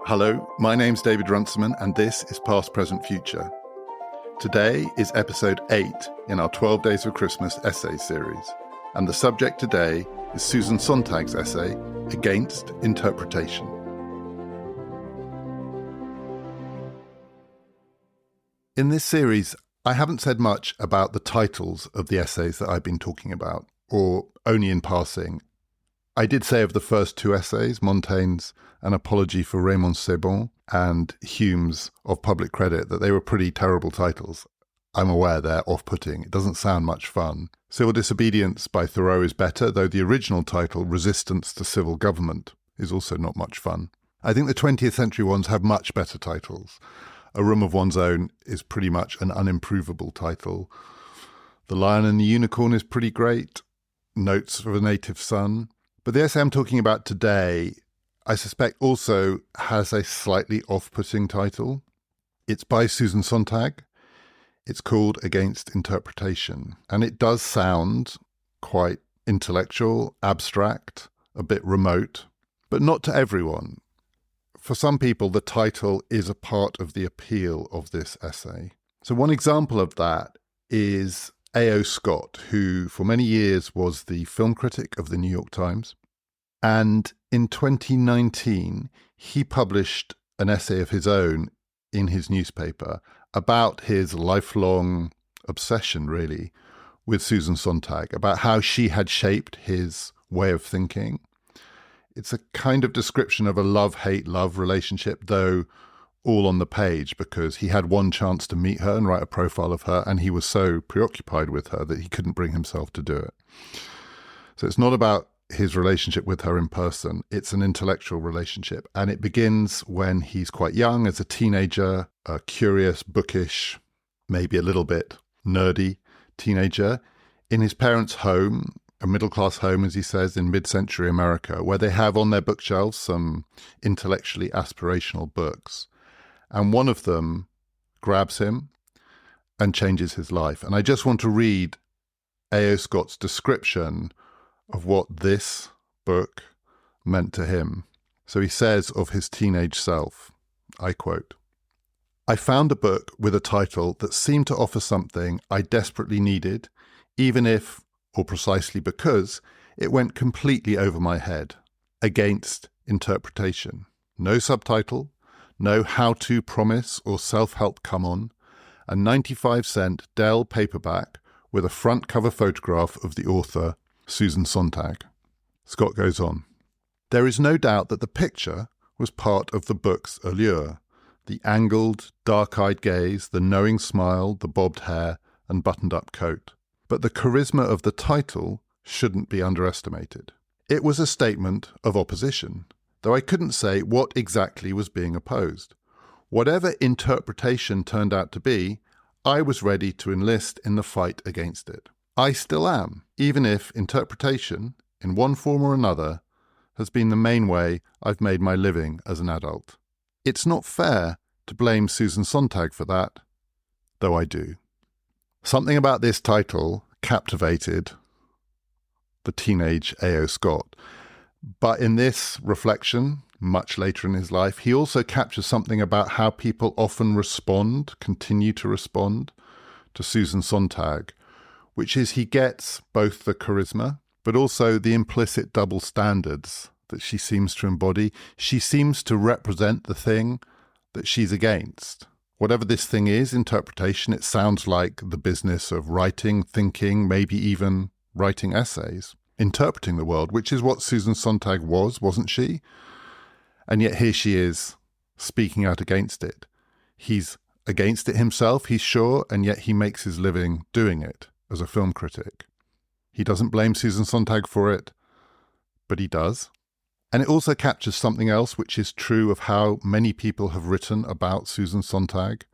Hello, my name's David Runciman, and this is Past, Present, Future. Today is episode 8 in our 12 Days of Christmas essay series, and the subject today is Susan Sontag's essay, Against Interpretation. In this series, I haven't said much about the titles of the essays that I've been talking about, or only in passing. I did say of the first two essays, Montaigne's An Apology for Raymond Sebon and Hume's Of Public Credit, that they were pretty terrible titles. I'm aware they're off-putting. It doesn't sound much fun. Civil Disobedience by Thoreau is better, though the original title, Resistance to Civil Government, is also not much fun. I think the 20th century ones have much better titles. A Room of One's Own is pretty much an unimprovable title. The Lion and the Unicorn is pretty great. Notes of a Native Son. But the essay I'm talking about today, I suspect also has a slightly off-putting title. It's by Susan Sontag. It's called Against Interpretation. And it does sound quite intellectual, abstract, a bit remote, but not to everyone. For some people, the title is a part of the appeal of this essay. So one example of that is A.O. Scott, who for many years was the film critic of the New York Times. And in 2019, he published an essay of his own in his newspaper about his lifelong obsession, really, with Susan Sontag, about how she had shaped his way of thinking. It's a kind of description of a love-hate-love relationship, though all on the page, because he had one chance to meet her and write a profile of her, and he was so preoccupied with her that he couldn't bring himself to do it. So it's not about his relationship with her in person. It's an intellectual relationship, and it begins when he's quite young, as a teenager, a curious, bookish, maybe a little bit nerdy teenager, in his parents' home, a middle-class home, as he says, in mid-century America, where they have on their bookshelves some intellectually aspirational books. And one of them grabs him and changes his life. And I just want to read A.O. Scott's description of what this book meant to him. So he says of his teenage self, I quote, "I found a book with a title that seemed to offer something I desperately needed, even if, or precisely because, it went completely over my head. Against Interpretation. No subtitle, no how-to promise or self-help come-on, a 95-cent Dell paperback with a front cover photograph of the author, Susan Sontag." Scott goes on, "There is no doubt that the picture was part of the book's allure. The angled, dark-eyed gaze, the knowing smile, the bobbed hair, and buttoned-up coat. But the charisma of the title shouldn't be underestimated. It was a statement of opposition, though I couldn't say what exactly was being opposed. Whatever interpretation turned out to be, I was ready to enlist in the fight against it. I still am, even if interpretation, in one form or another, has been the main way I've made my living as an adult. It's not fair to blame Susan Sontag for that, though I do." Something about this title captivated the teenage A.O. Scott. But in this reflection, much later in his life, he also captures something about how people often continue to respond to Susan Sontag, which is he gets both the charisma, but also the implicit double standards that she seems to embody. She seems to represent the thing that she's against. Whatever this thing is, interpretation, it sounds like the business of writing, thinking, maybe even writing essays, interpreting the world, which is what Susan Sontag was, wasn't she? And yet here she is speaking out against it. He's against it himself, he's sure, and yet he makes his living doing it as a film critic. He doesn't blame Susan Sontag for it, but he does. And it also captures something else which is true of how many people have written about Susan Sontag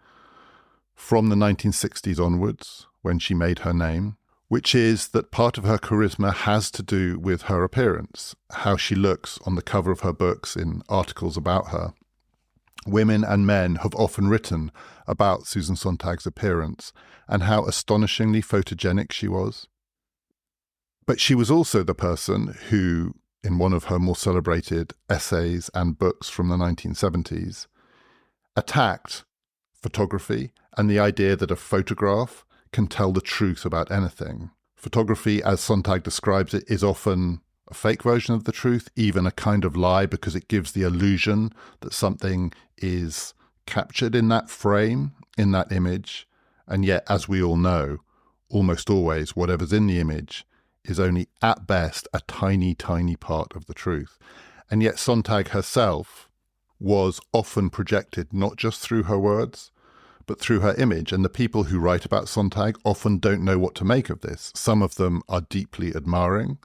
from the 1960s onwards, when she made her name, which is that part of her charisma has to do with her appearance, how she looks on the cover of her books in articles about her. Women and men have often written about Susan Sontag's appearance and how astonishingly photogenic she was. But she was also the person who, in one of her more celebrated essays and books from the 1970s, attacked photography and the idea that a photograph can tell the truth about anything. Photography, as Sontag describes it, is often a fake version of the truth, even a kind of lie, because it gives the illusion that something is captured in that frame, in that image. And yet, as we all know, almost always whatever's in the image is only at best a tiny, tiny part of the truth. And yet Sontag herself was often projected not just through her words, but through her image. And the people who write about Sontag often don't know what to make of this. Some of them are deeply admiring.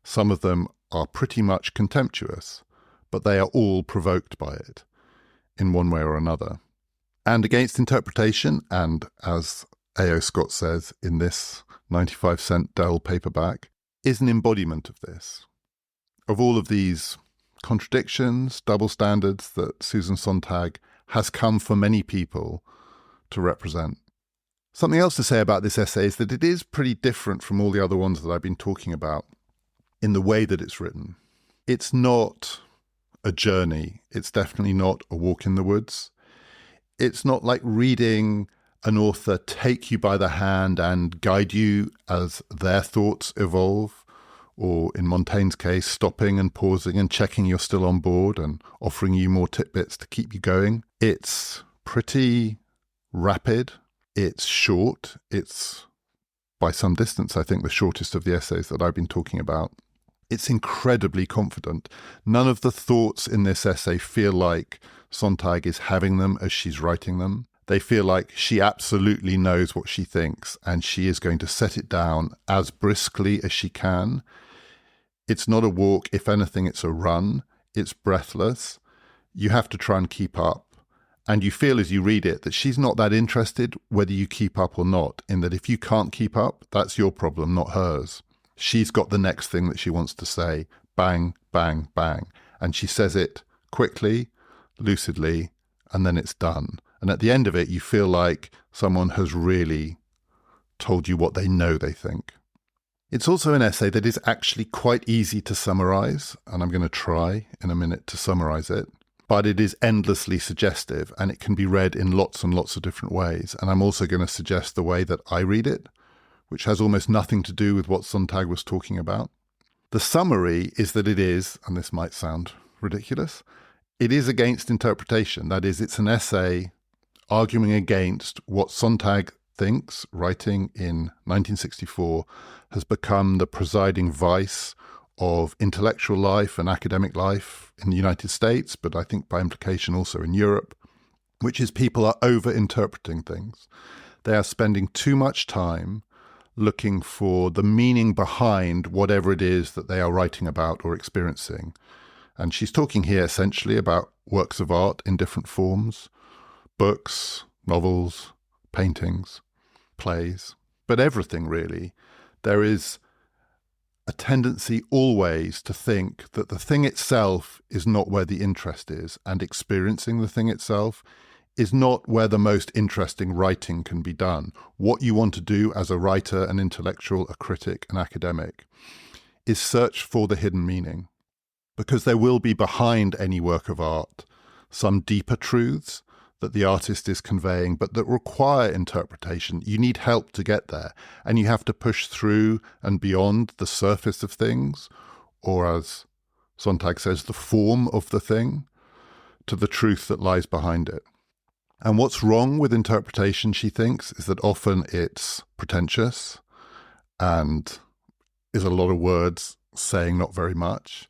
Some of them are pretty much contemptuous, but they are all provoked by it in one way or another. And Against Interpretation, and as A.O. Scott says in this 95-cent Dell paperback, is an embodiment of this, of all of these contradictions, double standards that Susan Sontag has come for many people to represent. Something else to say about this essay is that it is pretty different from all the other ones that I've been talking about in the way that it's written. It's not a journey. It's definitely not a walk in the woods. It's not like reading an author take you by the hand and guide you as their thoughts evolve, or in Montaigne's case, stopping and pausing and checking you're still on board and offering you more tidbits to keep you going. It's pretty rapid. It's short. It's, by some distance, I think, the shortest of the essays that I've been talking about. It's incredibly confident. None of the thoughts in this essay feel like Sontag is having them as she's writing them. They feel like she absolutely knows what she thinks and she is going to set it down as briskly as she can. It's not a walk. If anything, it's a run. It's breathless. You have to try and keep up. And you feel as you read it that she's not that interested whether you keep up or not, in that if you can't keep up, that's your problem, not hers. She's got the next thing that she wants to say. Bang, bang, bang. And she says it quickly, lucidly, and then it's done. And at the end of it, you feel like someone has really told you what they know they think. It's also an essay that is actually quite easy to summarize, and I'm going to try in a minute to summarize it. But it is endlessly suggestive, and it can be read in lots and lots of different ways. And I'm also going to suggest the way that I read it, which has almost nothing to do with what Sontag was talking about. The summary is that it is, and this might sound ridiculous, it is against interpretation. That is, it's an essay arguing against what Sontag thinks, writing in 1964, has become the presiding vice of intellectual life and academic life in the United States, but I think by implication also in Europe, which is people are over-interpreting things. They are spending too much time looking for the meaning behind whatever it is that they are writing about or experiencing. And she's talking here essentially about works of art in different forms, books, novels, paintings, plays, but everything really. There is a tendency always to think that the thing itself is not where the interest is, and experiencing the thing itself is not where the most interesting writing can be done. What you want to do as a writer, an intellectual, a critic, an academic, is search for the hidden meaning. Because there will be behind any work of art some deeper truths that the artist is conveying, but that require interpretation. You need help to get there, and you have to push through and beyond the surface of things, or as Sontag says, the form of the thing, to the truth that lies behind it. And what's wrong with interpretation, she thinks, is that often it's pretentious and is a lot of words saying not very much,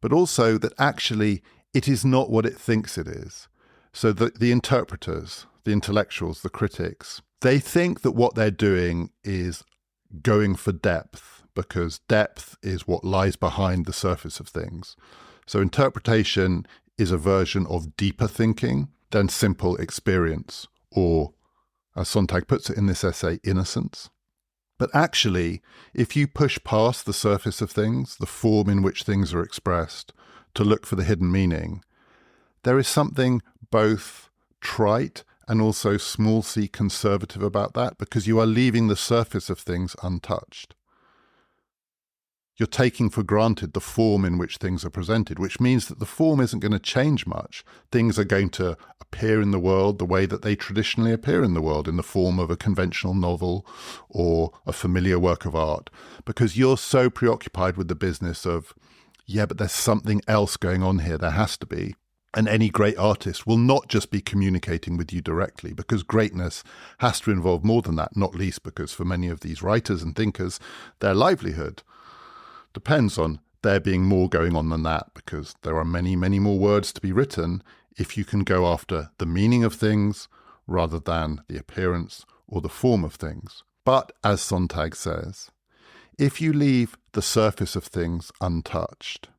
but also that actually it is not what it thinks it is. So the interpreters, the intellectuals, the critics, they think that what they're doing is going for depth, because depth is what lies behind the surface of things. So interpretation is a version of deeper thinking than simple experience, or, as Sontag puts it in this essay, innocence. But actually, if you push past the surface of things, the form in which things are expressed, to look for the hidden meaning, there is something both trite and also small c conservative about that, because you are leaving the surface of things untouched. You're taking for granted the form in which things are presented, which means that the form isn't going to change much. Things are going to appear in the world the way that they traditionally appear in the world, in the form of a conventional novel or a familiar work of art, because you're so preoccupied with the business of, yeah, but there's something else going on here. There has to be. And any great artist will not just be communicating with you directly, because greatness has to involve more than that, not least because for many of these writers and thinkers, their livelihood depends on there being more going on than that, because there are many, many more words to be written if you can go after the meaning of things rather than the appearance or the form of things. But as Sontag says, if you leave the surface of things untouched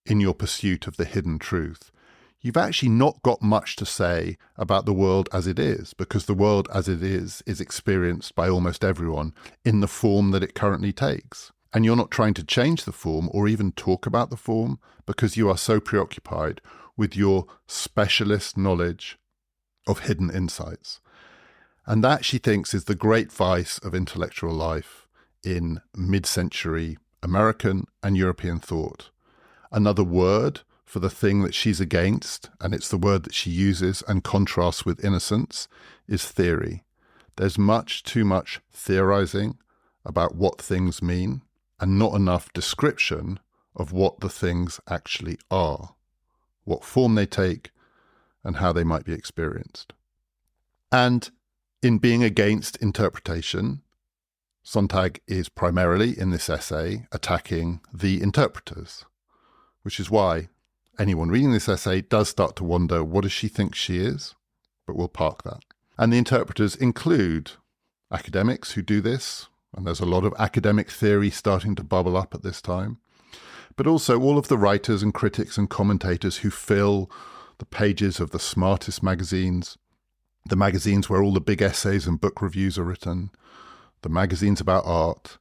in your pursuit of the hidden truth, you've actually not got much to say about the world as it is, because the world as it is experienced by almost everyone in the form that it currently takes. And you're not trying to change the form or even talk about the form because you are so preoccupied with your specialist knowledge of hidden insights. And that, she thinks, is the great vice of intellectual life in mid-century American and European thought. Another word for the thing that she's against, and it's the word that she uses and contrasts with innocence, is theory. There's much too much theorizing about what things mean, and not enough description of what the things actually are, what form they take, and how they might be experienced. And in being against interpretation, Sontag is primarily, in this essay, attacking the interpreters, which is why anyone reading this essay does start to wonder, what does she think she is? But we'll park that. And the interpreters include academics who do this, and there's a lot of academic theory starting to bubble up at this time, but also all of the writers and critics and commentators who fill the pages of the smartest magazines, the magazines where all the big essays and book reviews are written, the magazines about art.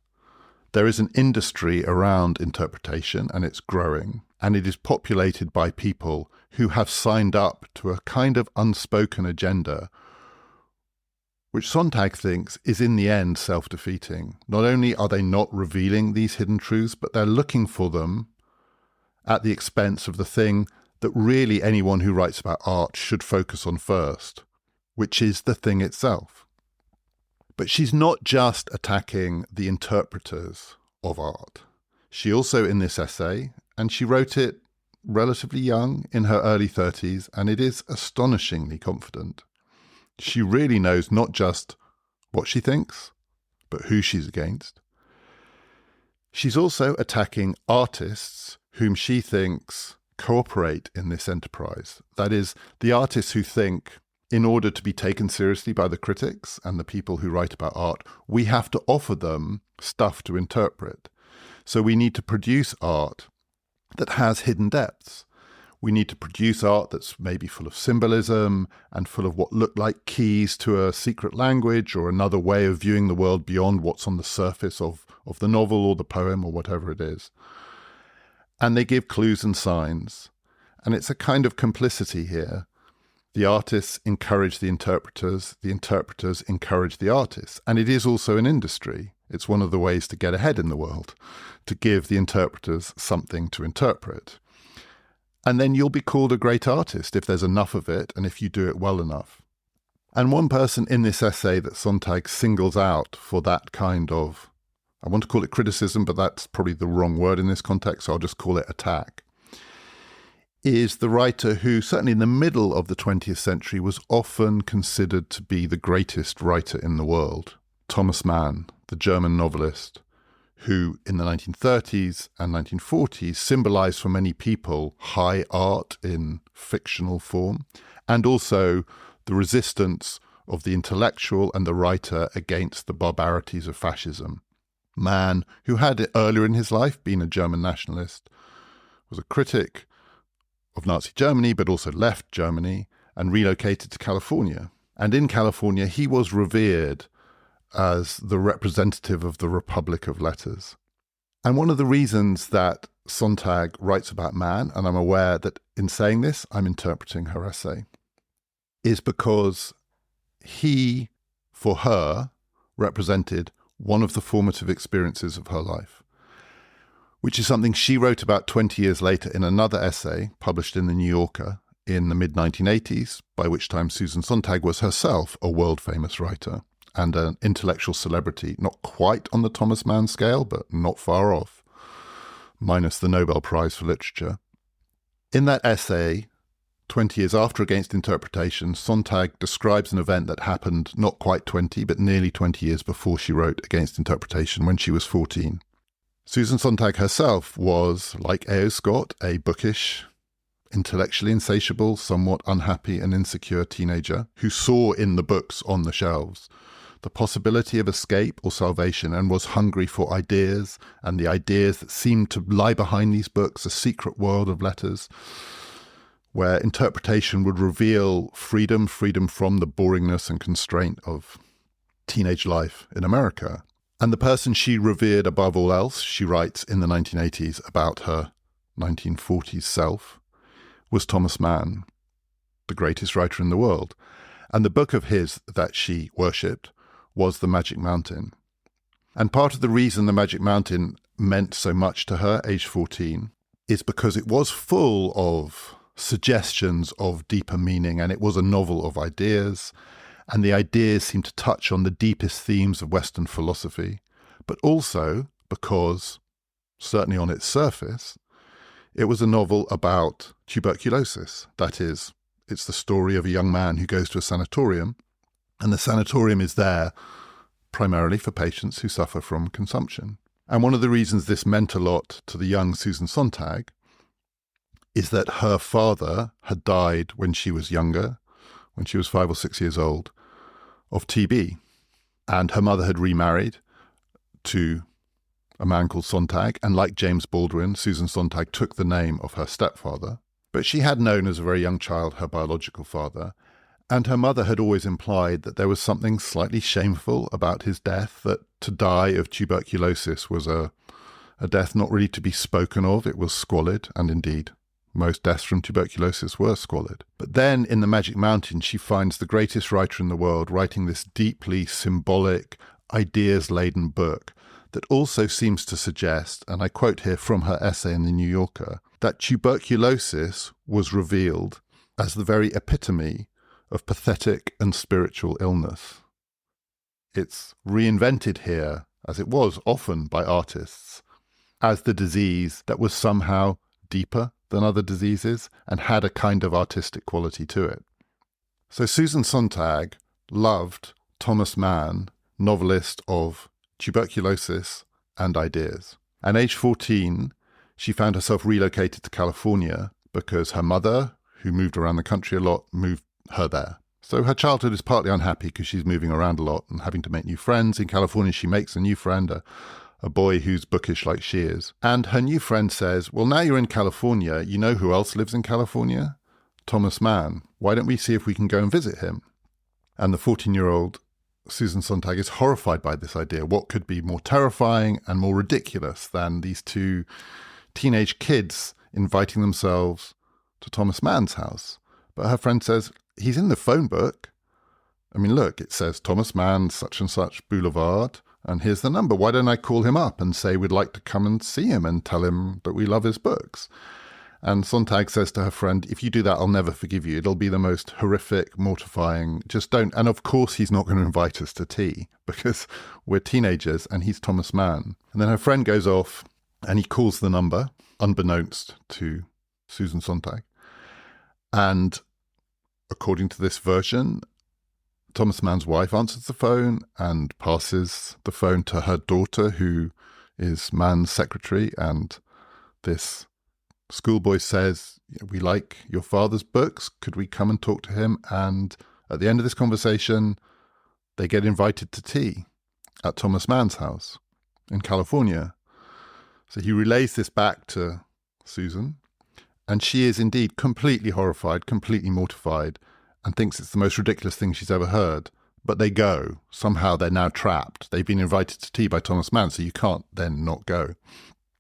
There is an industry around interpretation, and it's growing, and it is populated by people who have signed up to a kind of unspoken agenda which Sontag thinks is in the end self-defeating. Not only are they not revealing these hidden truths, but they're looking for them at the expense of the thing that really anyone who writes about art should focus on first, which is the thing itself. But she's not just attacking the interpreters of art. She also, in this essay, and she wrote it relatively young, in her early 30s, and it is astonishingly confident. She really knows not just what she thinks, but who she's against. She's also attacking artists whom she thinks cooperate in this enterprise. That is, the artists who think, in order to be taken seriously by the critics and the people who write about art, we have to offer them stuff to interpret. So we need to produce art that has hidden depths. We need to produce art that's maybe full of symbolism and full of what look like keys to a secret language or another way of viewing the world beyond what's on the surface of the novel or the poem or whatever it is. And they give clues and signs. And it's a kind of complicity here. The artists encourage the interpreters encourage the artists. And it is also an industry. It's one of the ways to get ahead in the world, to give the interpreters something to interpret. And then you'll be called a great artist if there's enough of it and if you do it well enough. And one person in this essay that Sontag singles out for that kind of, I want to call it criticism, but that's probably the wrong word in this context, so I'll just call it attack, is the writer who, certainly in the middle of the 20th century, was often considered to be the greatest writer in the world, Thomas Mann, the German novelist, who in the 1930s and 1940s symbolized for many people high art in fictional form, and also the resistance of the intellectual and the writer against the barbarities of fascism. Mann, who had earlier in his life been a German nationalist, was a critic of Nazi Germany, but also left Germany and relocated to California. And in California, he was revered as the representative of the Republic of Letters. And one of the reasons that Sontag writes about Mann, and I'm aware that in saying this, I'm interpreting her essay, is because he, for her, represented one of the formative experiences of her life. which is something she wrote about 20 years later in another essay published in the New Yorker in the mid-1980s, by which time Susan Sontag was herself a world-famous writer and an intellectual celebrity, not quite on the Thomas Mann scale, but not far off, minus the Nobel Prize for Literature. In that essay, 20 years after Against Interpretation, Sontag describes an event that happened not quite 20, but nearly 20 years before she wrote Against Interpretation, when she was 14. Susan Sontag herself was, like A.O. Scott, a bookish, intellectually insatiable, somewhat unhappy and insecure teenager who saw in the books on the shelves the possibility of escape or salvation and was hungry for ideas, and the ideas that seemed to lie behind these books, a secret world of letters, where interpretation would reveal freedom from the boringness and constraint of teenage life in America. And the person she revered above all else, she writes in the 1980s about her 1940s self, was Thomas Mann, the greatest writer in the world. And the book of his that she worshipped was The Magic Mountain. And part of the reason The Magic Mountain meant so much to her, age 14, is because it was full of suggestions of deeper meaning, and it was a novel of ideas, and the ideas seemed to touch on the deepest themes of Western philosophy, but also because, certainly on its surface, it was a novel about tuberculosis. That is, it's the story of a young man who goes to a sanatorium, and the sanatorium is there primarily for patients who suffer from consumption. And one of the reasons this meant a lot to the young Susan Sontag is that her father had died when she was younger, when she was 5 or 6 years old, of TB. And her mother had remarried to a man called Sontag, and like James Baldwin, Susan Sontag took the name of her stepfather. But she had known as a very young child her biological father, and her mother had always implied that there was something slightly shameful about his death, that to die of tuberculosis was a death not really to be spoken of. It was squalid, and indeed, most deaths from tuberculosis were squalid. But then in The Magic Mountain, she finds the greatest writer in the world writing this deeply symbolic, ideas-laden book that also seems to suggest, and I quote here from her essay in the New Yorker, that tuberculosis was revealed as the very epitome of pathetic and spiritual illness. It's reinvented here, as it was often by artists, as the disease that was somehow deeper than other diseases and had a kind of artistic quality to it. So Susan Sontag loved Thomas Mann, novelist of tuberculosis and ideas. And age 14, she found herself relocated to California because her mother, who moved around the country a lot, moved her there. So her childhood is partly unhappy because she's moving around a lot and having to make new friends. In California, she makes a new friend, a boy who's bookish like she is. And her new friend says, well, now you're in California, you know who else lives in California? Thomas Mann. Why don't we see if we can go and visit him? And the 14-year-old Susan Sontag is horrified by this idea. What could be more terrifying and more ridiculous than these two teenage kids inviting themselves to Thomas Mann's house? But her friend says, he's in the phone book. I mean, look, it says Thomas Mann, such and such Boulevard, and here's the number. Why don't I call him up and say we'd like to come and see him and tell him that we love his books? And Sontag says to her friend, if you do that, I'll never forgive you. It'll be the most horrific, mortifying, just don't. And of course, he's not going to invite us to tea because we're teenagers and he's Thomas Mann. And then her friend goes off and he calls the number, unbeknownst to Susan Sontag. And according to this version, Thomas Mann's wife answers the phone and passes the phone to her daughter, who is Mann's secretary. And this schoolboy says, we like your father's books. Could we come and talk to him? And at the end of this conversation, they get invited to tea at Thomas Mann's house in California. So he relays this back to Susan, and she is indeed completely horrified, completely mortified, and thinks it's the most ridiculous thing she's ever heard. But they go. Somehow they're now trapped. They've been invited to tea by Thomas Mann, so you can't then not go.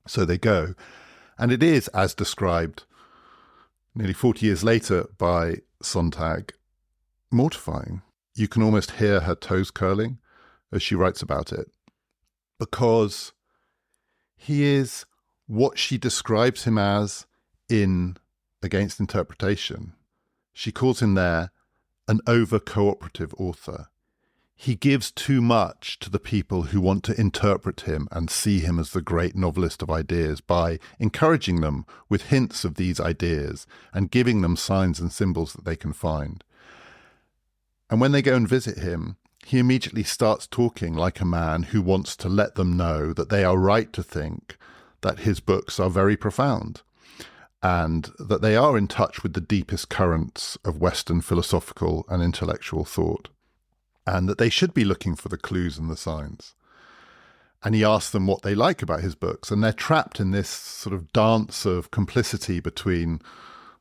So they go. And it is, as described nearly 40 years later by Sontag, mortifying. You can almost hear her toes curling as she writes about it. Because he is what she describes him as in Against Interpretation, she calls him there an over-cooperative author. He gives too much to the people who want to interpret him and see him as the great novelist of ideas by encouraging them with hints of these ideas and giving them signs and symbols that they can find. And when they go and visit him, he immediately starts talking like a man who wants to let them know that they are right to think that his books are very profound and that they are in touch with the deepest currents of Western philosophical and intellectual thought, and that they should be looking for the clues and the signs. And he asks them what they like about his books, and they're trapped in this sort of dance of complicity between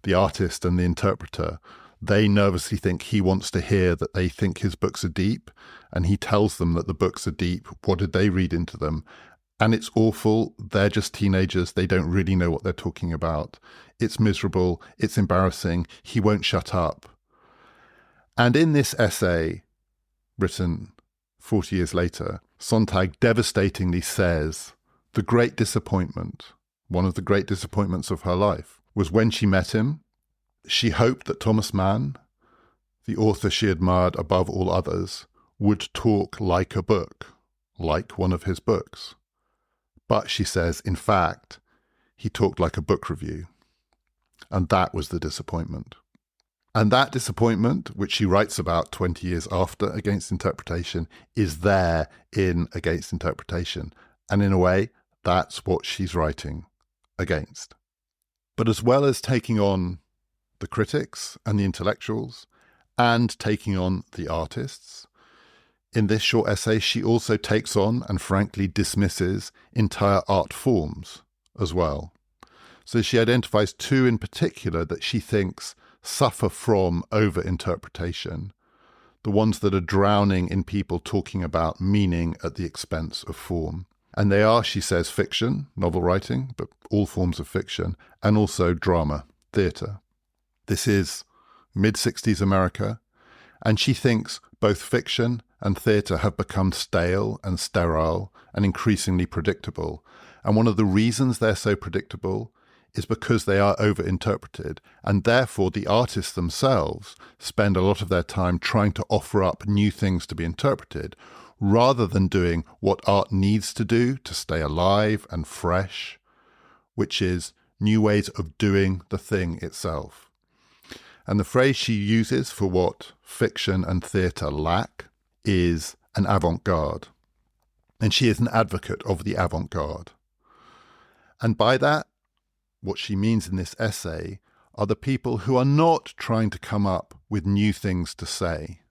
the artist and the interpreter. They nervously think he wants to hear that they think his books are deep, and he tells them that the books are deep. What did they read into them? And it's awful. They're just teenagers. They don't really know what they're talking about. It's miserable. It's embarrassing. He won't shut up. And in this essay, written 40 years later, Sontag devastatingly says the great disappointment, one of the great disappointments of her life, was when she met him. She hoped that Thomas Mann, the author she admired above all others, would talk like a book, like one of his books. But, she says, in fact, he talked like a book review. And that was the disappointment. And that disappointment, which she writes about 20 years after Against Interpretation, is there in Against Interpretation. And in a way, that's what she's writing against. But as well as taking on the critics and the intellectuals and taking on the artists, in this short essay, she also takes on and frankly dismisses entire art forms as well. So she identifies two in particular that she thinks suffer from over-interpretation, the ones that are drowning in people talking about meaning at the expense of form. And they are, she says, fiction, novel writing, but all forms of fiction, and also drama, theatre. This is mid-60s America, and she thinks both fiction and theatre have become stale and sterile and increasingly predictable. And one of the reasons they're so predictable is because they are over-interpreted, and therefore the artists themselves spend a lot of their time trying to offer up new things to be interpreted, rather than doing what art needs to do to stay alive and fresh, which is new ways of doing the thing itself. And the phrase she uses for what fiction and theatre lack is an avant-garde. And she is an advocate of the avant-garde. And by that, what she means in this essay are the people who are not trying to come up with new things to say.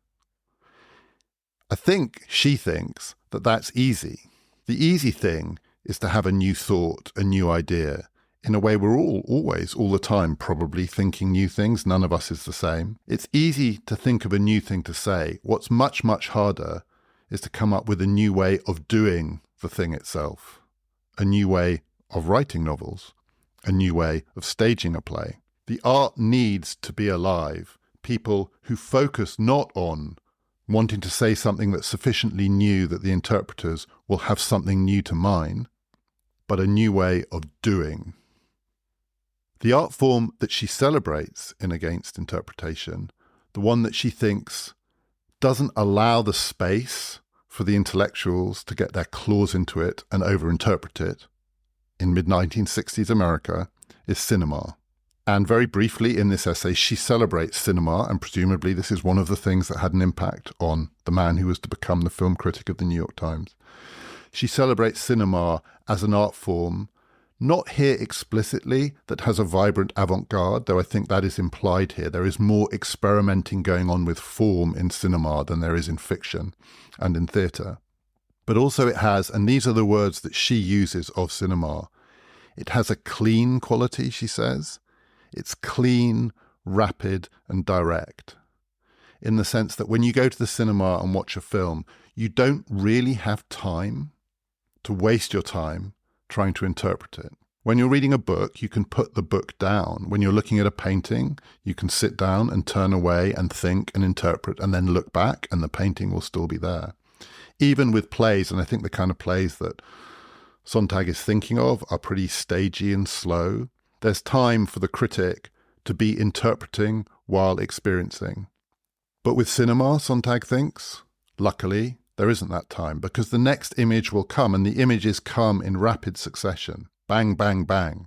I think she thinks that that's easy. The easy thing is to have a new thought, a new idea. In a way, we're always, all the time, probably thinking new things. None of us is the same. It's easy to think of a new thing to say. What's much, much harder is to come up with a new way of doing the thing itself, a new way of writing novels, a new way of staging a play. The art needs to be alive. People who focus not on wanting to say something that's sufficiently new that the interpreters will have something new to mine, but a new way of doing. The art form that she celebrates in Against Interpretation, the one that she thinks doesn't allow the space for the intellectuals to get their claws into it and over-interpret it, in mid-1960s America, is cinema. And very briefly in this essay, she celebrates cinema, and presumably this is one of the things that had an impact on the man who was to become the film critic of the New York Times. She celebrates cinema as an art form, not here explicitly, that has a vibrant avant-garde, though I think that is implied here. There is more experimenting going on with form in cinema than there is in fiction and in theatre. But also it has, and these are the words that she uses of cinema, it has a clean quality, she says. It's clean, rapid, and direct, in the sense that when you go to the cinema and watch a film, you don't really have time to waste your time trying to interpret it. When you're reading a book, you can put the book down. When you're looking at a painting, you can sit down and turn away and think and interpret and then look back, and the painting will still be there. Even with plays, and I think the kind of plays that Sontag is thinking of are pretty stagey and slow. There's time for the critic to be interpreting while experiencing. But with cinema, Sontag thinks, luckily, there isn't that time, because the next image will come, and the images come in rapid succession. Bang, bang, bang.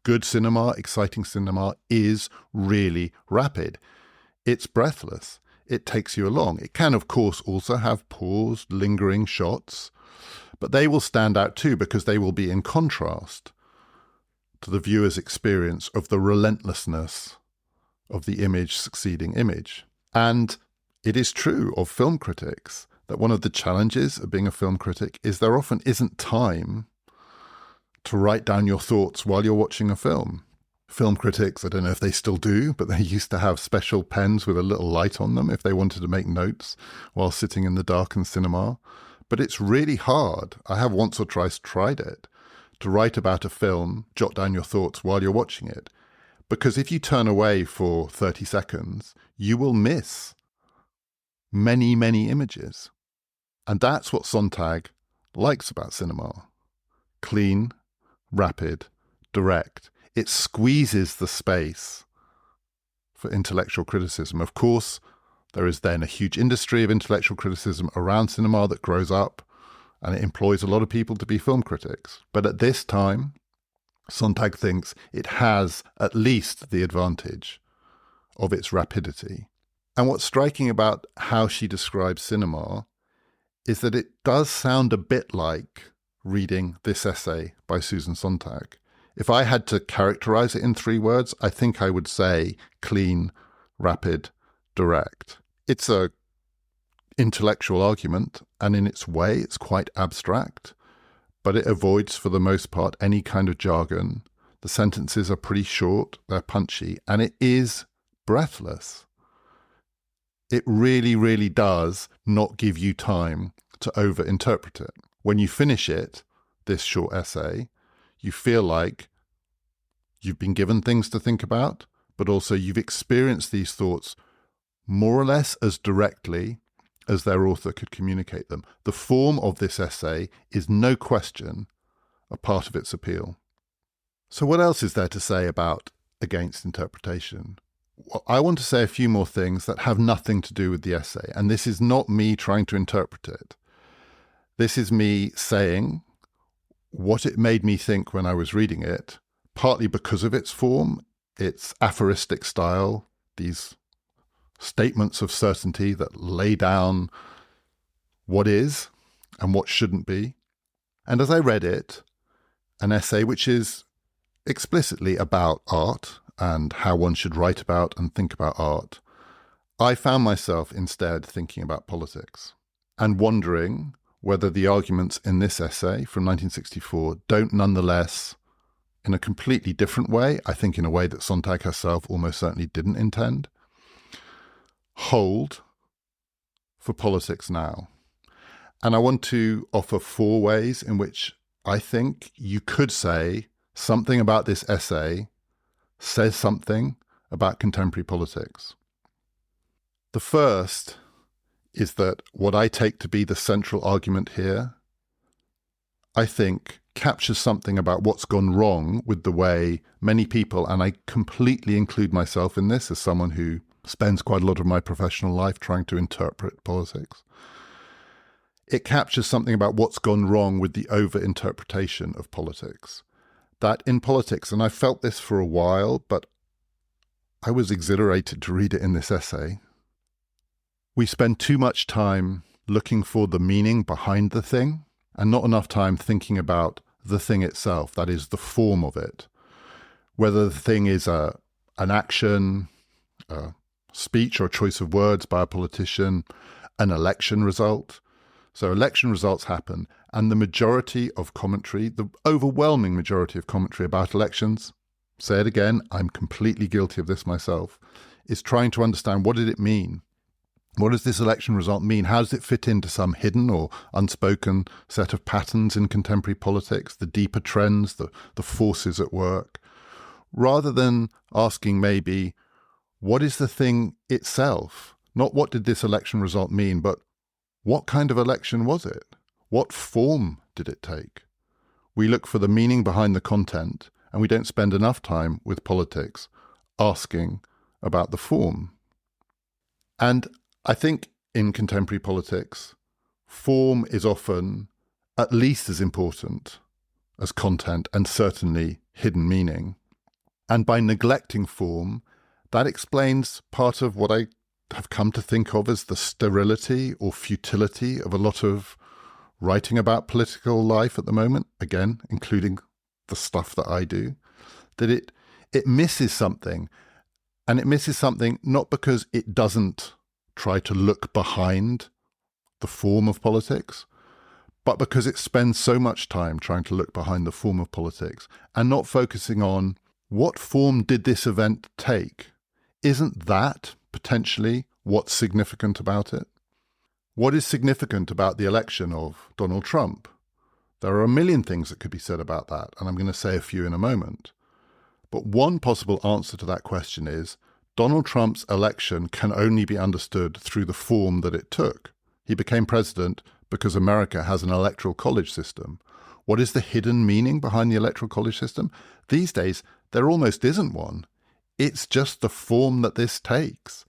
Good cinema, exciting cinema is really rapid. It's breathless. It takes you along. It can, of course, also have paused, lingering shots, but they will stand out too because they will be in contrast to the viewer's experience of the relentlessness of the image succeeding image. And it is true of film critics that one of the challenges of being a film critic is there often isn't time to write down your thoughts while you're watching a film. Film critics, I don't know if they still do, but they used to have special pens with a little light on them if they wanted to make notes while sitting in the darkened cinema. But it's really hard. I have once or twice tried it, to write about a film, jot down your thoughts while you're watching it. Because if you turn away for 30 seconds, you will miss many, many images. And that's what Sontag likes about cinema. Clean, rapid, direct. It squeezes the space for intellectual criticism. Of course, there is then a huge industry of intellectual criticism around cinema that grows up, and it employs a lot of people to be film critics. But at this time, Sontag thinks it has at least the advantage of its rapidity. And what's striking about how she describes cinema is that it does sound a bit like reading this essay by Susan Sontag. If I had to characterize it in 3 words, I think I would say clean, rapid, direct. It's a intellectual argument, and in its way, it's quite abstract, but it avoids, for the most part, any kind of jargon. The sentences are pretty short, they're punchy, and it is breathless. It really, really does not give you time to over-interpret it. When you finish it, this short essay, you feel like you've been given things to think about, but also you've experienced these thoughts more or less as directly as their author could communicate them. The form of this essay is no question a part of its appeal. So what else is there to say about against interpretation? Well, I want to say a few more things that have nothing to do with the essay, and this is not me trying to interpret it. This is me saying what it made me think when I was reading it, partly because of its form, its aphoristic style, these statements of certainty that lay down what is and what shouldn't be. And as I read it, an essay which is explicitly about art and how one should write about and think about art, I found myself instead thinking about politics and wondering whether the arguments in this essay from 1964 don't nonetheless, in a completely different way, I think in a way that Sontag herself almost certainly didn't intend, hold for politics now. And I want to offer 4 ways in which I think you could say something about this essay says something about contemporary politics. The first is that what I take to be the central argument here, I think, captures something about what's gone wrong with the way many people, and I completely include myself in this as someone who spends quite a lot of my professional life trying to interpret politics. It captures something about what's gone wrong with the over-interpretation of politics. That in politics, and I felt this for a while, but I was exhilarated to read it in this essay, we spend too much time looking for the meaning behind the thing and not enough time thinking about the thing itself, that is, the form of it. Whether the thing is an action, a speech or a choice of words by a politician, an election result. So election results happen, and the majority of commentary, the overwhelming majority of commentary about elections, say it again, I'm completely guilty of this myself, is trying to understand what did it mean? What does this election result mean? How does it fit into some hidden or unspoken set of patterns in contemporary politics, the deeper trends, the forces at work? Rather than asking maybe, what is the thing itself? Not what did this election result mean, but what kind of election was it? What form did it take? We look for the meaning behind the content, and we don't spend enough time with politics asking about the form. And I think in contemporary politics, form is often at least as important as content, and certainly hidden meaning. And by neglecting form, that explains part of what I have come to think of as the sterility or futility of a lot of writing about political life at the moment, again, including the stuff that I do, that it misses something. And it misses something not because it doesn't try to look behind the form of politics, but because it spends so much time trying to look behind the form of politics and not focusing on what form did this event take. Isn't that potentially what's significant about it? What is significant about the election of Donald Trump? There are a million things that could be said about that, and I'm going to say a few in a moment. But one possible answer to that question is Donald Trump's election can only be understood through the form that it took. He became president because America has an electoral college system. What is the hidden meaning behind the electoral college system? These days, there almost isn't one. It's just the form that this takes.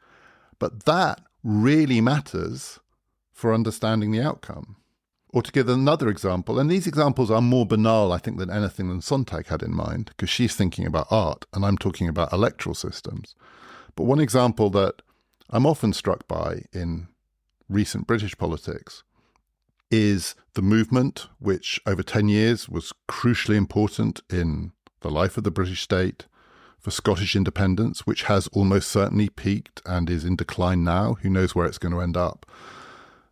But that really matters for understanding the outcome. Or to give another example, and these examples are more banal, I think, than anything that Sontag had in mind, because she's thinking about art and I'm talking about electoral systems. But one example that I'm often struck by in recent British politics is the movement, which over 10 years was crucially important in the life of the British state, for Scottish independence, which has almost certainly peaked and is in decline now. Who knows where it's going to end up?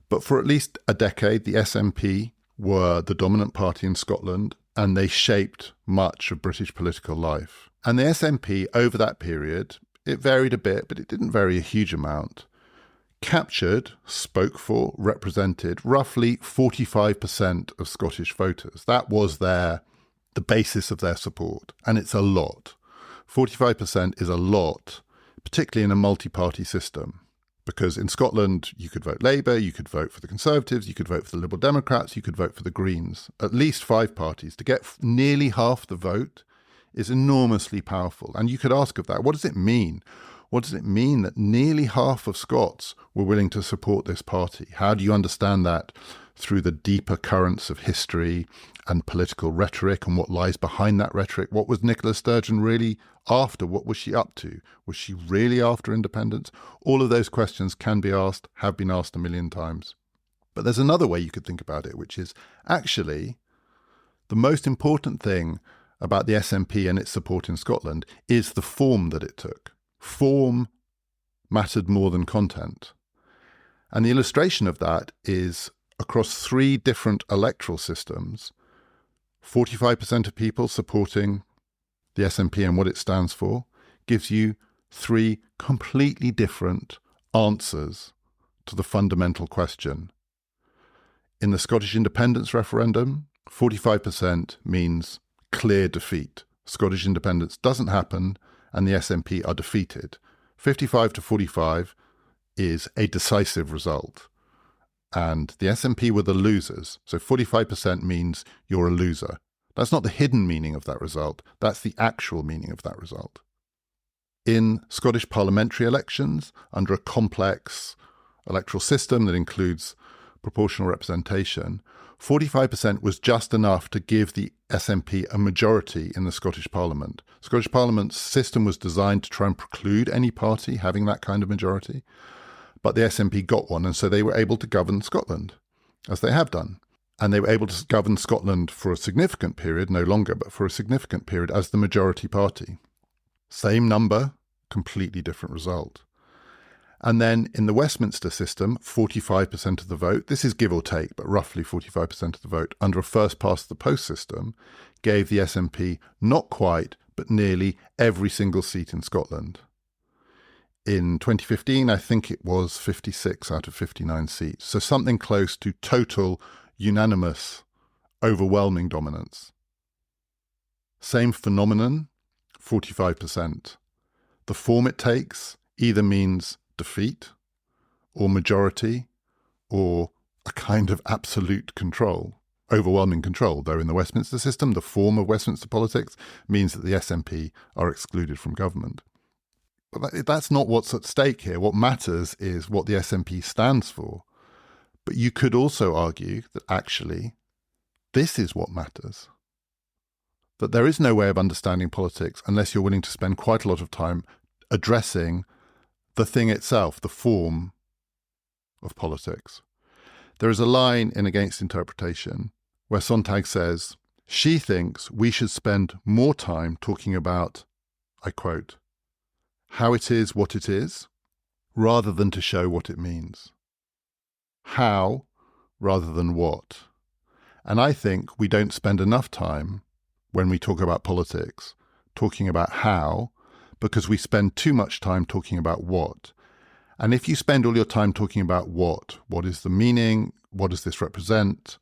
But for at least a decade, the SNP were the dominant party in Scotland, and they shaped much of British political life. And the SNP, over that period, it varied a bit, but it didn't vary a huge amount, captured, spoke for, represented roughly 45% of Scottish voters. That was the basis of their support, and it's a lot. 45% is a lot, particularly in a multi-party system, because in Scotland you could vote Labour, you could vote for the Conservatives, you could vote for the Liberal Democrats, you could vote for the Greens, at least 5 parties. To get nearly half the vote is enormously powerful. And you could ask of that, what does it mean? What does it mean that nearly half of Scots were willing to support this party? How do you understand that through the deeper currents of history and political rhetoric and what lies behind that rhetoric? What was Nicola Sturgeon really after? What was she up to? Was she really after independence? All of those questions can be asked, have been asked a million times. But there's another way you could think about it, which is actually the most important thing about the SNP and its support in Scotland is the form that it took. Form mattered more than content. And the illustration of that is across 3 different electoral systems, 45% of people supporting the SNP and what it stands for gives you 3 completely different answers to the fundamental question. In the Scottish independence referendum, 45% means clear defeat. Scottish independence doesn't happen and the SNP are defeated. 55 to 45 is a decisive result. And the SNP were the losers. So 45% means you're a loser. That's not the hidden meaning of that result. That's the actual meaning of that result. In Scottish parliamentary elections, under a complex electoral system that includes proportional representation, 45% was just enough to give the SNP a majority in the Scottish Parliament. Scottish Parliament's system was designed to try and preclude any party having that kind of majority, but the SNP got one, and so they were able to govern Scotland, as they have done. And they were able to govern Scotland for a significant period, no longer, but for a significant period as the majority party. Same number, completely different result. And then in the Westminster system, 45% of the vote, this is give or take, but roughly 45% of the vote, under a first-past-the-post system, gave the SNP not quite, but nearly every single seat in Scotland. In 2015, I think it was 56 out of 59 seats, so something close to total, unanimous, overwhelming dominance. Same phenomenon, 45%. The form it takes either means defeat or majority or a kind of absolute control overwhelming control, though in the Westminster system, the form of Westminster politics means that the SNP are excluded from government. But that's not what's at stake here. What matters is what the SNP stands for. But you could also argue that actually this is what matters. That there is no way of understanding politics unless you're willing to spend quite a lot of time addressing the thing itself, the form of politics. There is a line in Against Interpretation where Sontag says, she thinks we should spend more time talking about, I quote, how it is what it is, rather than to show what it means. How, rather than what. And I think we don't spend enough time, when we talk about politics, talking about how, because we spend too much time talking about what. And if you spend all your time talking about what is the meaning, what does this represent,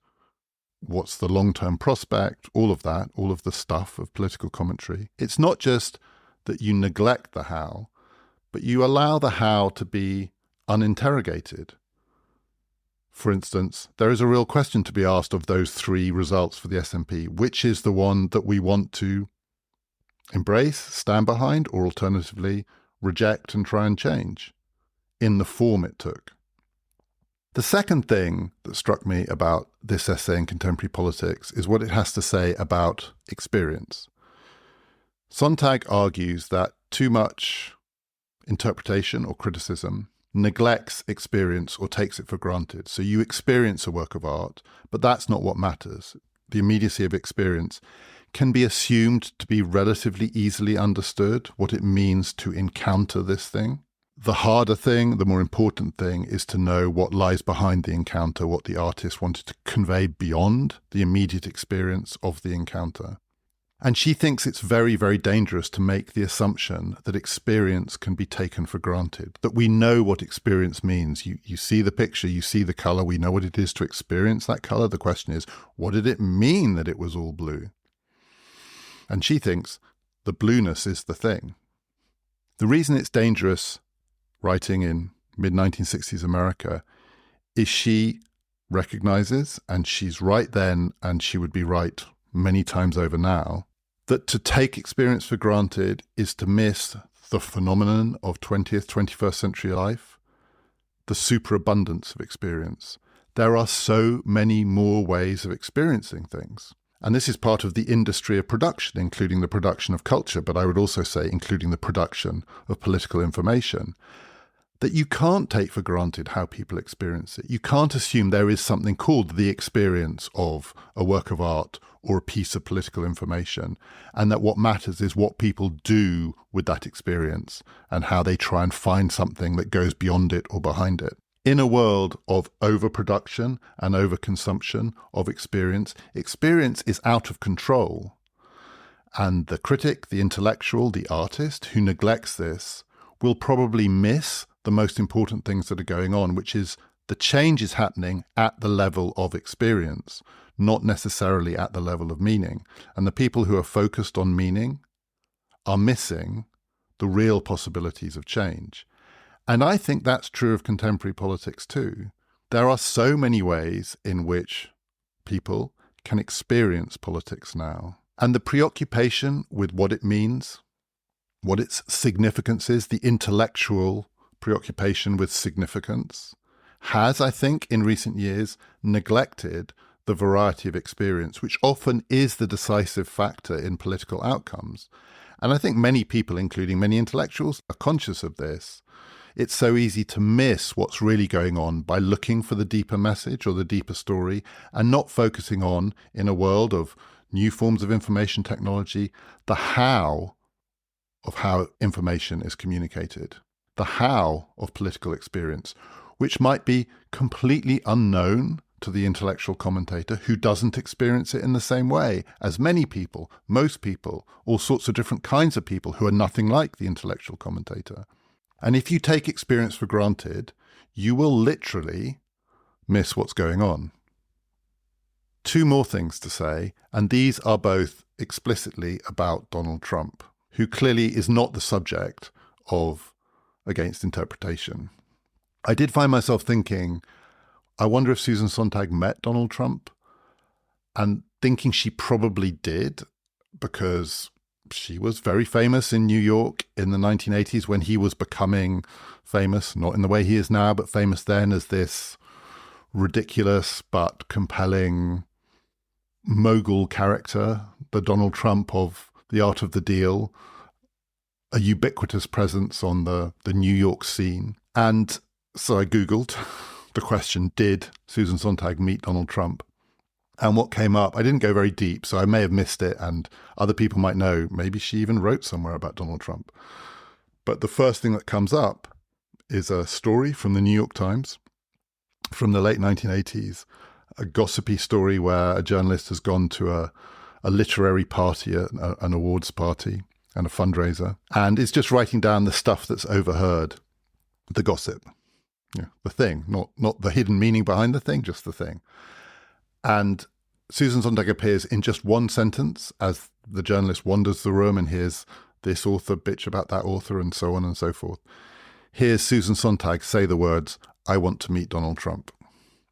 what's the long-term prospect, all of that, all of the stuff of political commentary, it's not just that you neglect the how, but you allow the how to be uninterrogated. For instance, there is a real question to be asked of those three results for the SNP. Which is the one that we want to embrace, stand behind, or alternatively reject and try and change in the form it took? The second thing that struck me about this essay in Contemporary Politics is what it has to say about experience. Sontag argues that too much interpretation or criticism neglects experience or takes it for granted. So you experience a work of art, but that's not what matters. The immediacy of experience can be assumed to be relatively easily understood, what it means to encounter this thing. The harder thing, the more important thing, is to know what lies behind the encounter, what the artist wanted to convey beyond the immediate experience of the encounter. And she thinks it's very, very dangerous to make the assumption that experience can be taken for granted, that we know what experience means. You see the picture, you see the colour, we know what it is to experience that colour. The question is, what did it mean that it was all blue? And she thinks the blueness is the thing. The reason it's dangerous, writing in mid-1960s America, is she recognises, and she's right then, and she would be right many times over now, that to take experience for granted is to miss the phenomenon of 20th, 21st century life, the superabundance of experience. There are so many more ways of experiencing things. And this is part of the industry of production, including the production of culture, but I would also say including the production of political information, that you can't take for granted how people experience it. You can't assume there is something called the experience of a work of art or a piece of political information, and that what matters is what people do with that experience and how they try and find something that goes beyond it or behind it. In a world of overproduction and overconsumption of experience, experience is out of control. And the critic, the intellectual, the artist who neglects this will probably miss the most important things that are going on, which is the change is happening at the level of experience, not necessarily at the level of meaning. And the people who are focused on meaning are missing the real possibilities of change. And I think that's true of contemporary politics too. There are so many ways in which people can experience politics now. And the preoccupation with what it means, what its significance is, the intellectual preoccupation with significance, has, I think, in recent years neglected the variety of experience, which often is the decisive factor in political outcomes. And I think many people, including many intellectuals, are conscious of this. It's so easy to miss what's really going on by looking for the deeper message or the deeper story and not focusing on, in a world of new forms of information technology, the how of how information is communicated, the how of political experience, which might be completely unknown to the intellectual commentator who doesn't experience it in the same way as many people, most people, all sorts of different kinds of people who are nothing like the intellectual commentator. And if you take experience for granted, you will literally miss what's going on. Two more things to say, and these are both explicitly about Donald Trump, who clearly is not the subject of Against Interpretation. I did find myself thinking, I wonder if Susan Sontag met Donald Trump. and thinking she probably did, because she was very famous in New York in the 1980s when he was becoming famous, not in the way he is now, but famous then as this ridiculous but compelling mogul character, the Donald Trump of The Art of the Deal, a ubiquitous presence on the New York scene. And so I Googled the question, did Susan Sontag meet Donald Trump? And what came up, I didn't go very deep, so I may have missed it, and other people might know. Maybe she even wrote somewhere about Donald Trump. But the first thing that comes up is a story from the New York Times from the late 1980s, a gossipy story where a journalist has gone to a literary party, an awards party, and a fundraiser, and is just writing down the stuff that's overheard, the gossip, the thing, not the hidden meaning behind the thing, just the thing. And Susan Sontag appears in just one sentence as the journalist wanders the room and hears this author bitch about that author and so on and so forth. Here's Susan Sontag say the words, "I want to meet Donald Trump."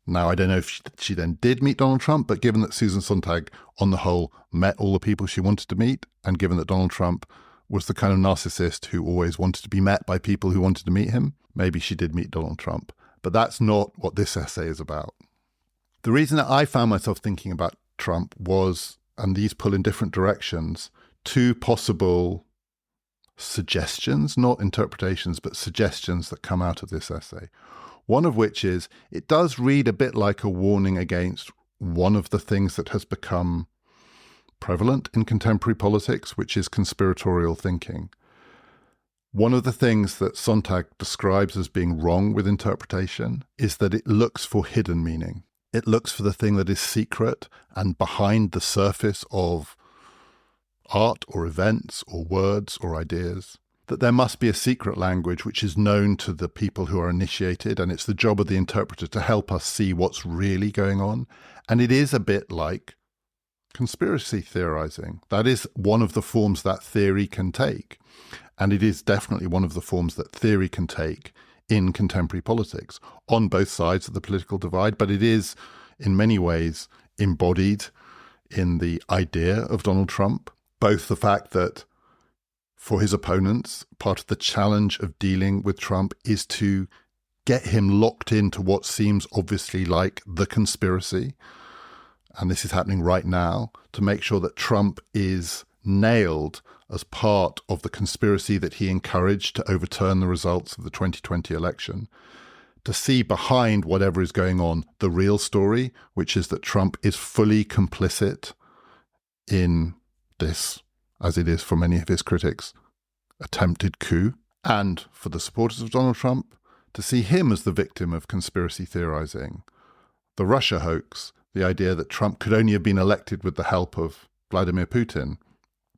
Now, I don't know if she then did meet Donald Trump, but given that Susan Sontag, on the whole, met all the people she wanted to meet, and given that Donald Trump was the kind of narcissist who always wanted to be met by people who wanted to meet him, maybe she did meet Donald Trump. But that's not what this essay is about. The reason that I found myself thinking about Trump was, and these pull in different directions, two possible suggestions, not interpretations, but suggestions that come out of this essay. One of which is, it does read a bit like a warning against one of the things that has become prevalent in contemporary politics, which is conspiratorial thinking. One of the things that Sontag describes as being wrong with interpretation is that it looks for hidden meaning. It looks for the thing that is secret and behind the surface of art or events or words or ideas, that there must be a secret language which is known to the people who are initiated, and it's the job of the interpreter to help us see what's really going on. And it is a bit like conspiracy theorizing. That is one of the forms that theory can take. And it is definitely one of the forms that theory can take in contemporary politics, on both sides of the political divide, but it is in many ways embodied in the idea of Donald Trump, both the fact that for his opponents, part of the challenge of dealing with Trump is to get him locked into what seems obviously like the conspiracy, and this is happening right now, to make sure that Trump is nailed as part of the conspiracy that he encouraged to overturn the results of the 2020 election, to see behind whatever is going on the real story, which is that Trump is fully complicit in this, as it is for many of his critics, attempted coup, and for the supporters of Donald Trump, to see him as the victim of conspiracy theorizing, the Russia hoax, the idea that Trump could only have been elected with the help of Vladimir Putin,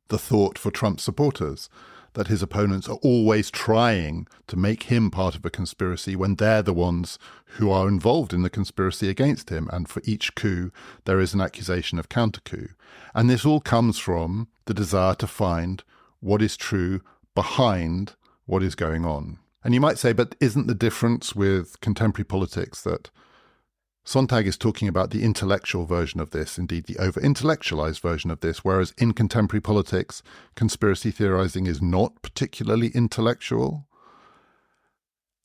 the thought for Trump supporters that his opponents are always trying to make him part of a conspiracy when they're the ones who are involved in the conspiracy against him. And for each coup, there is an accusation of counter-coup. And this all comes from the desire to find what is true behind what is going on. And you might say, but isn't the difference with contemporary politics that Sontag is talking about the intellectual version of this, indeed the over-intellectualized version of this, whereas in contemporary politics, conspiracy theorizing is not particularly intellectual?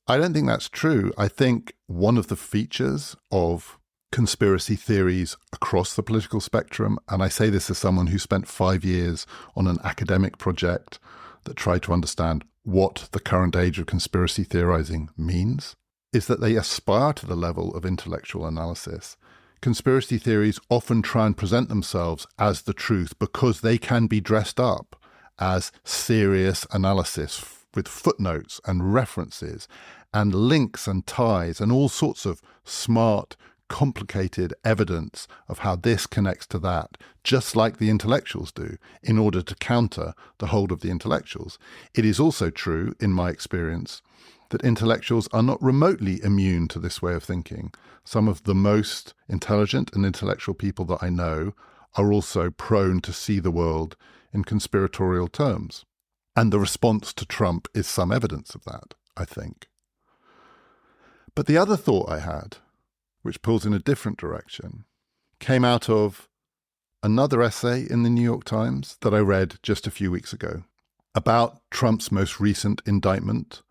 I don't think that's true. I think one of the features of conspiracy theories across the political spectrum, and I say this as someone who spent 5 years on an academic project that tried to understand what the current age of conspiracy theorizing means, is that they aspire to the level of intellectual analysis. Conspiracy theories often try and present themselves as the truth because they can be dressed up as serious analysis with footnotes and references and links and ties and all sorts of smart, complicated evidence of how this connects to that, just like the intellectuals do, in order to counter the hold of the intellectuals. It is also true, in my experience, that intellectuals are not remotely immune to this way of thinking. Some of the most intelligent and intellectual people that I know are also prone to see the world in conspiratorial terms. And the response to Trump is some evidence of that, I think. But the other thought I had, which pulls in a different direction, came out of another essay in the New York Times that I read just a few weeks ago about Trump's most recent indictment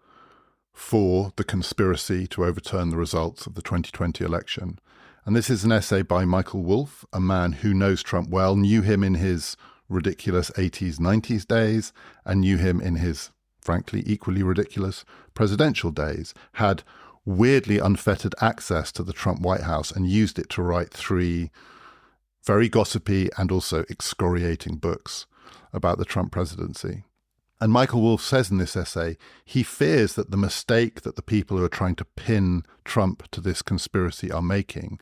for the conspiracy to overturn the results of the 2020 election. And this is an essay by Michael Wolff, a man who knows Trump well, knew him in his ridiculous 80s, 90s days, and knew him in his, frankly, equally ridiculous presidential days, had weirdly unfettered access to the Trump White House and used it to write 3 very gossipy and also excoriating books about the Trump presidency. And Michael Wolff says in this essay, he fears that the mistake that the people who are trying to pin Trump to this conspiracy are making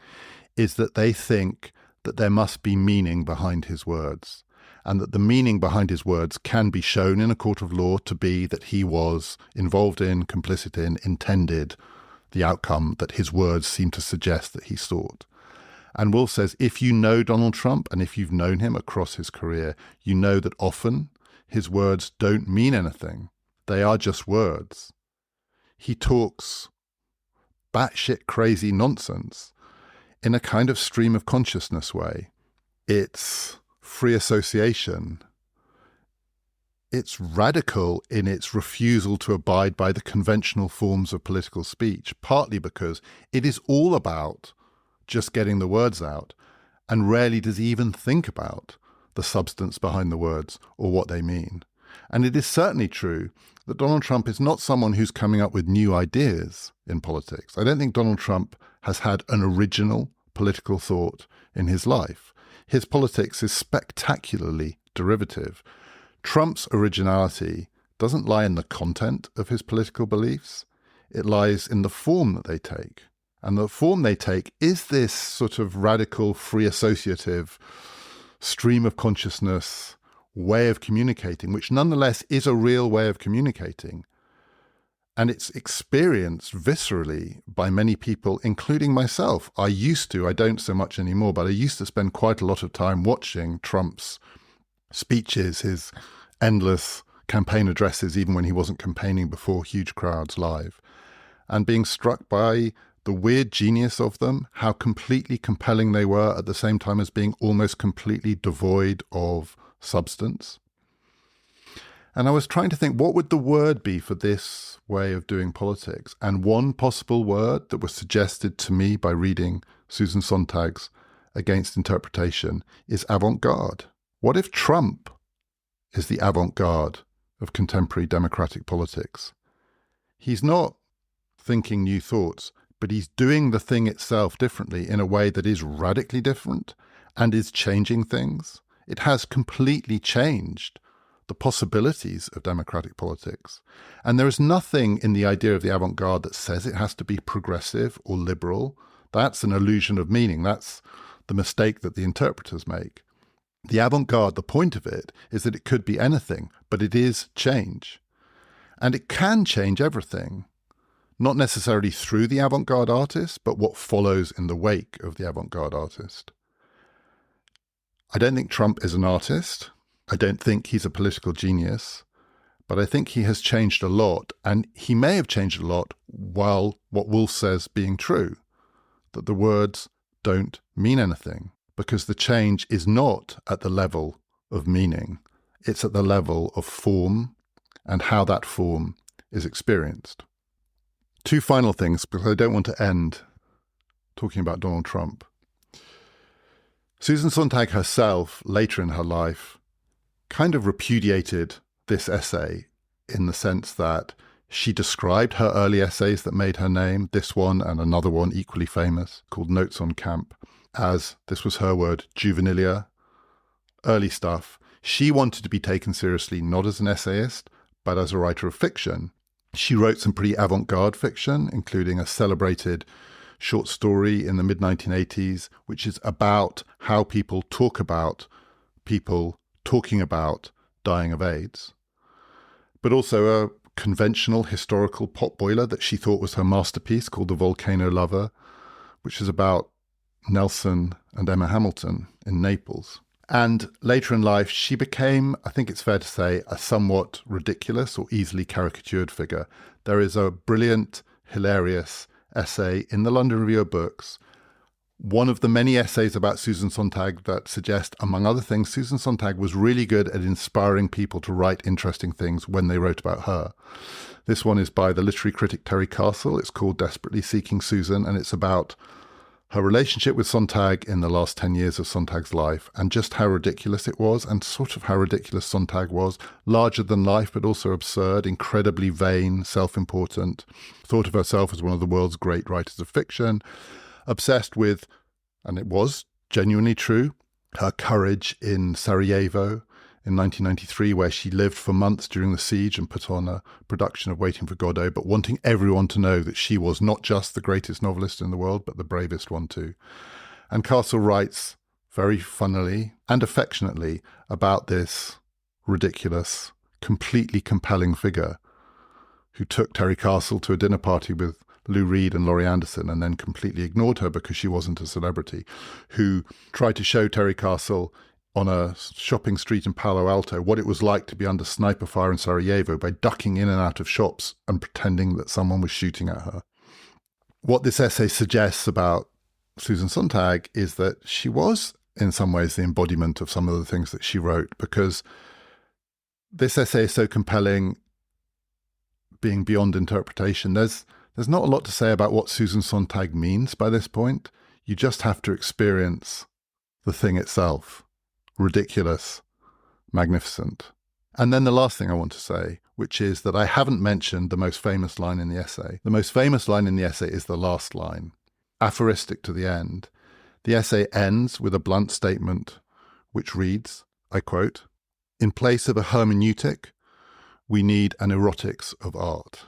is that they think that there must be meaning behind his words, and that the meaning behind his words can be shown in a court of law to be that he was involved in, complicit in, intended the outcome that his words seem to suggest that he sought. And Wolff says, if you know Donald Trump, and if you've known him across his career, you know that often his words don't mean anything. They are just words. He talks batshit crazy nonsense in a kind of stream of consciousness way. It's free association. It's radical in its refusal to abide by the conventional forms of political speech, partly because it is all about just getting the words out, and rarely does he even think about the substance behind the words or what they mean. And it is certainly true that Donald Trump is not someone who's coming up with new ideas in politics. I don't think Donald Trump has had an original political thought in his life. His politics is spectacularly derivative. Trump's originality doesn't lie in the content of his political beliefs. It lies in the form that they take. And the form they take is this sort of radical, free associative stream of consciousness way of communicating, which nonetheless is a real way of communicating. And it's experienced viscerally by many people, including myself. I don't so much anymore, but I used to spend quite a lot of time watching Trump's speeches, his endless campaign addresses, even when he wasn't campaigning before huge crowds live, and being struck by the weird genius of them, how completely compelling they were at the same time as being almost completely devoid of substance. And I was trying to think, what would the word be for this way of doing politics? And one possible word that was suggested to me by reading Susan Sontag's Against Interpretation is avant-garde. What if Trump is the avant-garde of contemporary democratic politics? He's not thinking new thoughts, but he's doing the thing itself differently in a way that is radically different and is changing things. It has completely changed the possibilities of democratic politics. And there is nothing in the idea of the avant-garde that says it has to be progressive or liberal. That's an illusion of meaning. That's the mistake that the interpreters make. The avant-garde, the point of it, is that it could be anything, but it is change. And it can change everything. Not necessarily through the avant-garde artist, but what follows in the wake of the avant-garde artist. I don't think Trump is an artist. I don't think he's a political genius. But I think he has changed a lot, and he may have changed a lot while what Wolff says being true, that the words don't mean anything, because the change is not at the level of meaning. It's at the level of form and how that form is experienced. 2 final things, because I don't want to end talking about Donald Trump. Susan Sontag herself, later in her life, kind of repudiated this essay in the sense that she described her early essays that made her name, this one and another one equally famous, called Notes on Camp, as, this was her word, juvenilia, early stuff. She wanted to be taken seriously not as an essayist, but as a writer of fiction. She wrote some pretty avant-garde fiction, including a celebrated short story in the mid-1980s, which is about how people talk about people talking about dying of AIDS, but also a conventional historical potboiler that she thought was her masterpiece called The Volcano Lover, which is about Nelson and Emma Hamilton in Naples. And later in life, she became, I think it's fair to say, a somewhat ridiculous or easily caricatured figure. There is a brilliant, hilarious essay in the London Review of Books one of the many essays about Susan Sontag that suggest, among other things, Susan Sontag was really good at inspiring people to write interesting things when they wrote about her. This one is by the literary critic Terry Castle. It's called Desperately Seeking Susan, and it's about her relationship with Sontag in the last 10 years of Sontag's life, and just how ridiculous it was, and sort of how ridiculous Sontag was. Larger than life, but also absurd, incredibly vain, self-important, thought of herself as one of the world's great writers of fiction, obsessed with, and it was genuinely true, her courage in Sarajevo in 1993, where she lived for months during the siege and put on a production of Waiting for Godot, but wanting everyone to know that she was not just the greatest novelist in the world, but the bravest one too. And Castle writes very funnily and affectionately about this ridiculous, completely compelling figure who took Terry Castle to a dinner party with Lou Reed and Laurie Anderson and then completely ignored her because she wasn't a celebrity, who tried to show Terry Castle on a shopping street in Palo Alto what it was like to be under sniper fire in Sarajevo by ducking in and out of shops and pretending that someone was shooting at her. What this essay suggests about Susan Sontag is that she was, in some ways, the embodiment of some of the things that she wrote, because this essay is so compelling, being beyond interpretation. There's not a lot to say about what Susan Sontag means by this point. You just have to experience the thing itself. Ridiculous, magnificent. And then the last thing I want to say, which is that I haven't mentioned the most famous line in the essay. The most famous line in the essay is the last line, aphoristic to the end. The essay ends with a blunt statement which reads, I quote, "In place of a hermeneutic, we need an erotics of art."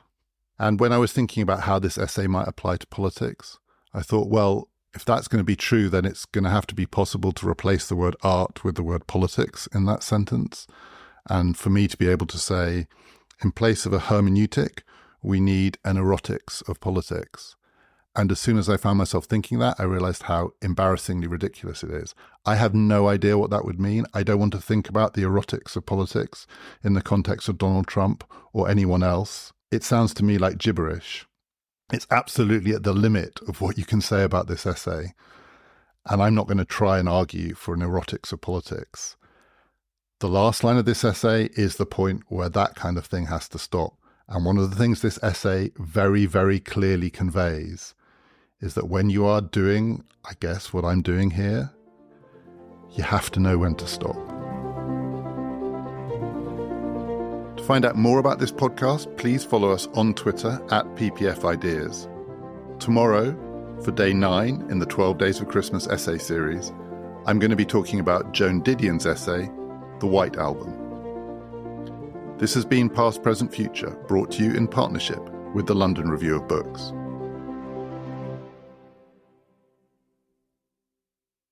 And when I was thinking about how this essay might apply to politics, I thought, well, if that's going to be true, then it's going to have to be possible to replace the word art with the word politics in that sentence. And for me to be able to say, in place of a hermeneutic, we need an erotics of politics. And as soon as I found myself thinking that, I realized how embarrassingly ridiculous it is. I have no idea what that would mean. I don't want to think about the erotics of politics in the context of Donald Trump or anyone else. It sounds to me like gibberish. It's absolutely at the limit of what you can say about this essay. And I'm not going to try and argue for an erotics of politics. The last line of this essay is the point where that kind of thing has to stop. And one of the things this essay very, very clearly conveys is that when you are doing, I guess, what I'm doing here, you have to know when to stop. To find out more about this podcast, please follow us on Twitter at PPF Ideas. Tomorrow, for day 9 in the 12 Days of Christmas essay series, I'm going to be talking about Joan Didion's essay, The White Album. This has been Past, Present, Future, brought to you in partnership with the London Review of Books.